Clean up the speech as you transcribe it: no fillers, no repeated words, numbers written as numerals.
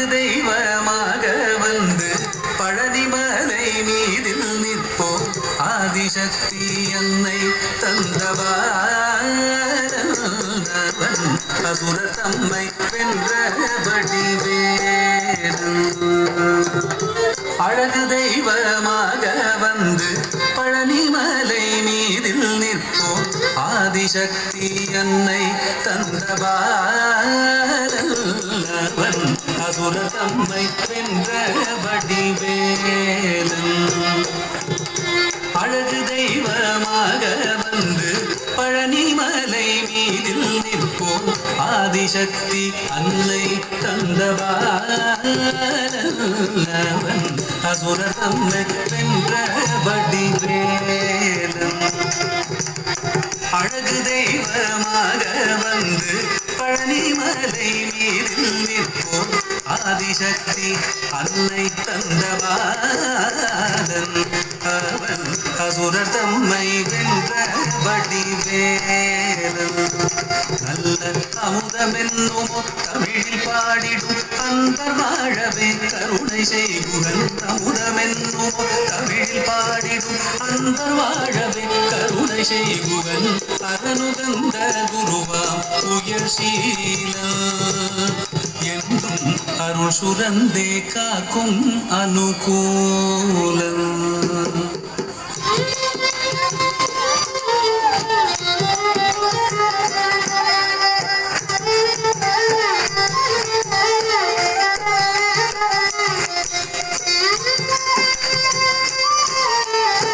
அழகு தெய்வமாக வந்து பழனிமலை மீதில் நிற்போம் ஆதிசக்தி என்னை தந்தவான் அசுர தம்மை வென்ற வடிவேலன் அழகு தெய்வமாக வந்து பழனிமலை மீதில் நிற்போம் ஆதிசக்தி என்னை தந்தவான் அசுர தம்மை வென்ற வடிவேலன் அழகு தெய்வமாக வந்து பழனிமலை மீதில் நிற்போம் ஆதிசக்தி அன்னை தந்தவான் அசுர தம்மை வென்ற வடிவேலன் அழகு தெய்வமாக வந்து பழனிமலை மீதில் நிற்போம் ஆதிசக்தி அன்னை தந்தவான் அவன் அசுர தம்மை வென்ற வடிவேலன் நல்ல அமுதமென்னும் தமிழில் பாடிடும் அன்பர் வாழவே கருணை செய்குகன் அமுதமென்னும் தமிழில் பாடிடும் அன்பர் வாழவே கருணை செய்குகன் அரணுகந்த குருவாம் உயர் சீலம் என்றும் அருள் சுரந்தே காக்கும் அனுகூலம்